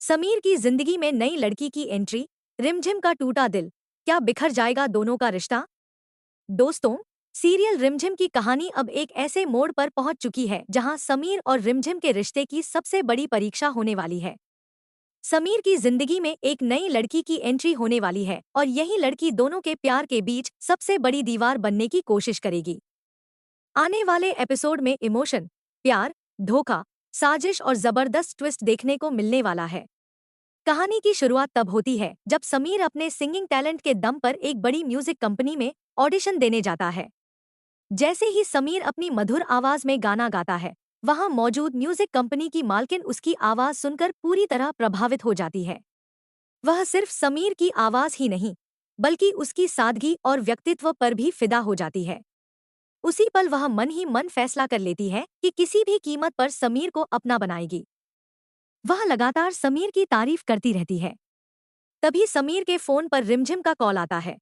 समीर की जिंदगी में नई लड़की की एंट्री, रिमझिम का टूटा दिल, क्या बिखर जाएगा दोनों का रिश्ता? दोस्तों, सीरियल रिमझिम की कहानी अब एक ऐसे मोड़ पर पहुंच चुकी है जहां समीर और रिमझिम के रिश्ते की सबसे बड़ी परीक्षा होने वाली है। समीर की जिंदगी में एक नई लड़की की एंट्री होने वाली है और यही लड़की दोनों के प्यार के बीच सबसे बड़ी दीवार बनने की कोशिश करेगी। आने वाले एपिसोड में इमोशन, प्यार, धोखा, साजिश और जबरदस्त ट्विस्ट देखने को मिलने वाला है। कहानी की शुरुआत तब होती है जब समीर अपने सिंगिंग टैलेंट के दम पर एक बड़ी म्यूजिक कंपनी में ऑडिशन देने जाता है। जैसे ही समीर अपनी मधुर आवाज में गाना गाता है, वहां मौजूद म्यूजिक कंपनी की मालकिन उसकी आवाज सुनकर पूरी तरह प्रभावित हो जाती है। वह सिर्फ समीर की आवाज ही नहीं, बल्कि उसकी सादगी और व्यक्तित्व पर भी फिदा हो जाती है। उसी पल वह मन ही मन फैसला कर लेती है कि किसी भी कीमत पर समीर को अपना बनाएगी। वह लगातार समीर की तारीफ करती रहती है। तभी समीर के फोन पर रिमझिम का कॉल आता है।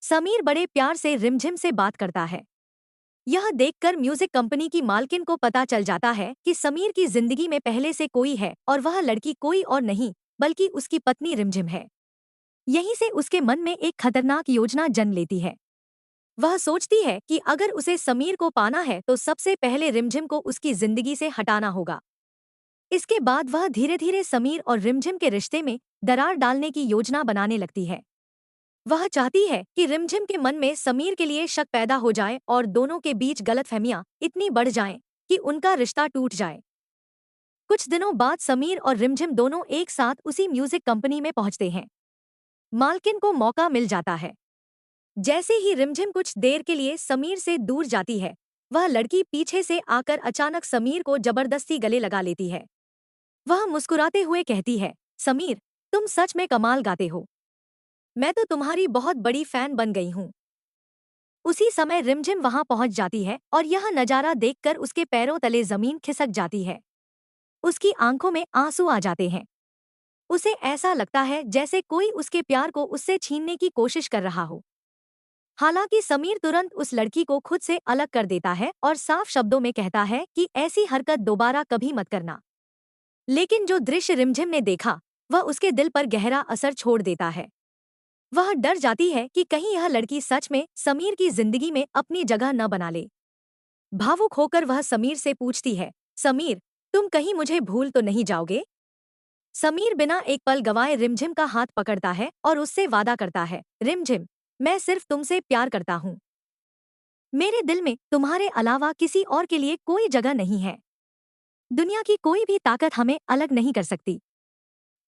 समीर बड़े प्यार से रिमझिम से बात करता है। यह देखकर म्यूजिक कंपनी की मालकिन को पता चल जाता है कि समीर की जिंदगी में पहले से कोई है और वह लड़की कोई और नहीं, बल्कि उसकी पत्नी रिमझिम है। यहीं से उसके मन में एक खतरनाक योजना जन्म लेती है। वह सोचती है कि अगर उसे समीर को पाना है तो सबसे पहले रिमझिम को उसकी जिंदगी से हटाना होगा। इसके बाद वह धीरे धीरे समीर और रिमझिम के रिश्ते में दरार डालने की योजना बनाने लगती है। वह चाहती है कि रिमझिम के मन में समीर के लिए शक पैदा हो जाए और दोनों के बीच गलतफहमियां इतनी बढ़ जाएं कि उनका रिश्ता टूट जाए। कुछ दिनों बाद समीर और रिमझिम दोनों एक साथ उसी म्यूजिक कंपनी में पहुंचते हैं। मालकिन को मौका मिल जाता है। जैसे ही रिमझिम कुछ देर के लिए समीर से दूर जाती है, वह लड़की पीछे से आकर अचानक समीर को जबरदस्ती गले लगा लेती है। वह मुस्कुराते हुए कहती है, समीर, तुम सच में कमाल गाते हो। मैं तो तुम्हारी बहुत बड़ी फैन बन गई हूँ। उसी समय रिमझिम वहां पहुंच जाती है और यह नजारा देखकर उसके पैरों तले जमीन खिसक जाती है। उसकी आंखों में आंसू आ जाते हैं। उसे ऐसा लगता है जैसे कोई उसके प्यार को उससे छीनने की कोशिश कर रहा हो। हालांकि समीर तुरंत उस लड़की को खुद से अलग कर देता है और साफ शब्दों में कहता है कि ऐसी हरकत दोबारा कभी मत करना। लेकिन जो दृश्य रिमझिम ने देखा, वह उसके दिल पर गहरा असर छोड़ देता है। वह डर जाती है कि कहीं यह लड़की सच में समीर की जिंदगी में अपनी जगह न बना ले। भावुक होकर वह समीर से पूछती है, समीर, तुम कहीं मुझे भूल तो नहीं जाओगे? समीर बिना एक पल गवाए रिमझिम का हाथ पकड़ता है और उससे वादा करता है, रिमझिम, मैं सिर्फ तुमसे प्यार करता हूँ। मेरे दिल में तुम्हारे अलावा किसी और के लिए कोई जगह नहीं है। दुनिया की कोई भी ताकत हमें अलग नहीं कर सकती।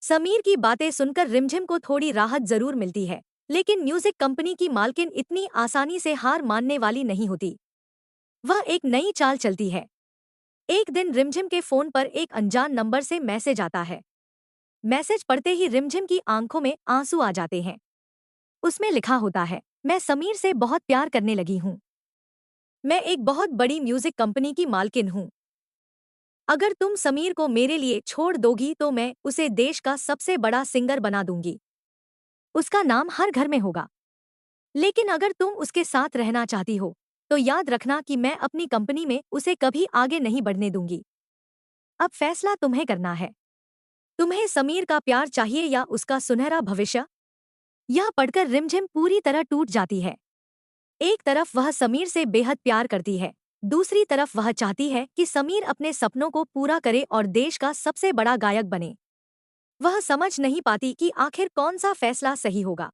समीर की बातें सुनकर रिमझिम को थोड़ी राहत जरूर मिलती है, लेकिन म्यूजिक कंपनी की मालकिन इतनी आसानी से हार मानने वाली नहीं होती। वह एक नई चाल चलती है। एक दिन रिमझिम के फोन पर एक अनजान नंबर से मैसेज आता है। मैसेज पढ़ते ही रिमझिम की आंखों में आंसू आ जाते हैं। उसमें लिखा होता है, मैं समीर से बहुत प्यार करने लगी हूँ। मैं एक बहुत बड़ी म्यूजिक कंपनी की मालकिन हूँ। अगर तुम समीर को मेरे लिए छोड़ दोगी तो मैं उसे देश का सबसे बड़ा सिंगर बना दूंगी। उसका नाम हर घर में होगा। लेकिन अगर तुम उसके साथ रहना चाहती हो, तो याद रखना कि मैं अपनी कंपनी में उसे कभी आगे नहीं बढ़ने दूंगी। अब फैसला तुम्हें करना है। तुम्हें समीर का प्यार चाहिए या उसका सुनहरा भविष्य? यह पढ़कर रिमझिम पूरी तरह टूट जाती है। एक तरफ वह समीर से बेहद प्यार करती है, दूसरी तरफ वह चाहती है कि समीर अपने सपनों को पूरा करे और देश का सबसे बड़ा गायक बने। वह समझ नहीं पाती कि आखिर कौन सा फैसला सही होगा।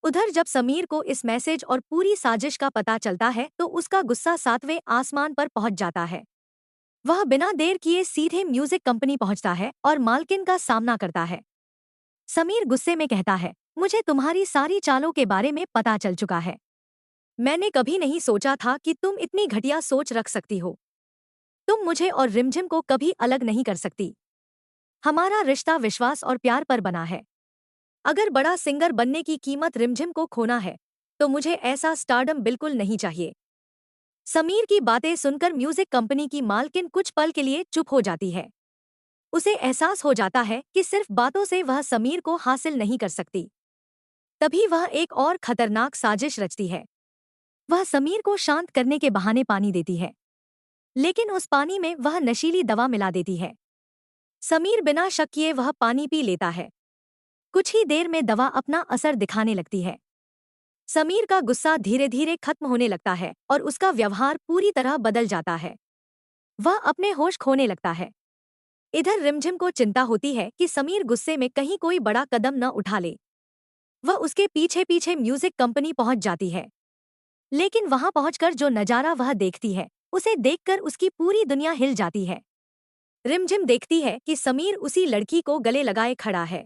उधर जब समीर को इस मैसेज और पूरी साजिश का पता चलता है तो उसका गुस्सा सातवें आसमान पर पहुंच जाता है। वह बिना देर किए सीधे म्यूजिक कंपनी पहुंचता है और मालकिन का सामना करता है। समीर गुस्से में कहता है, मुझे तुम्हारी सारी चालों के बारे में पता चल चुका है। मैंने कभी नहीं सोचा था कि तुम इतनी घटिया सोच रख सकती हो। तुम मुझे और रिमझिम को कभी अलग नहीं कर सकती। हमारा रिश्ता विश्वास और प्यार पर बना है। अगर बड़ा सिंगर बनने की कीमत रिमझिम को खोना है, तो मुझे ऐसा स्टारडम बिल्कुल नहीं चाहिए। समीर की बातें सुनकर म्यूजिक कंपनी की मालकिन कुछ पल के लिए चुप हो जाती है। उसे एहसास हो जाता है कि सिर्फ बातों से वह समीर को हासिल नहीं कर सकती। तभी वह एक और खतरनाक साजिश रचती है। वह समीर को शांत करने के बहाने पानी देती है, लेकिन उस पानी में वह नशीली दवा मिला देती है। समीर बिना शक किए वह पानी पी लेता है। कुछ ही देर में दवा अपना असर दिखाने लगती है। समीर का गुस्सा धीरे धीरे खत्म होने लगता है और उसका व्यवहार पूरी तरह बदल जाता है। वह अपने होश खोने लगता है। इधर रिमझिम को चिंता होती है कि समीर गुस्से में कहीं कोई बड़ा कदम न उठा ले। वह उसके पीछे पीछे म्यूजिक कंपनी पहुंच जाती है। लेकिन वहां पहुंचकर जो नजारा वह देखती है, उसे देखकर उसकी पूरी दुनिया हिल जाती है। रिमझिम देखती है कि समीर उसी लड़की को गले लगाए खड़ा है।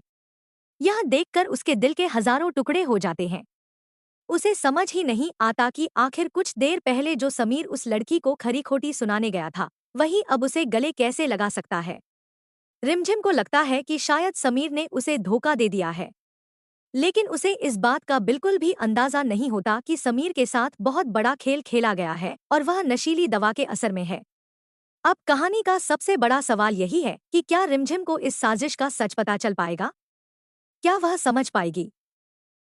यह देखकर उसके दिल के हजारों टुकड़े हो जाते हैं। उसे समझ ही नहीं आता कि आखिर कुछ देर पहले जो समीर उस लड़की को खरी खोटी सुनाने गया था, वही अब उसे गले कैसे लगा सकता है। रिमझिम को लगता है कि शायद समीर ने उसे धोखा दे दिया है। लेकिन उसे इस बात का बिल्कुल भी अंदाजा नहीं होता कि समीर के साथ बहुत बड़ा खेल खेला गया है और वह नशीली दवा के असर में है। अब कहानी का सबसे बड़ा सवाल यही है कि क्या रिमझिम को इस साजिश का सच पता चल पाएगा? क्या वह समझ पाएगी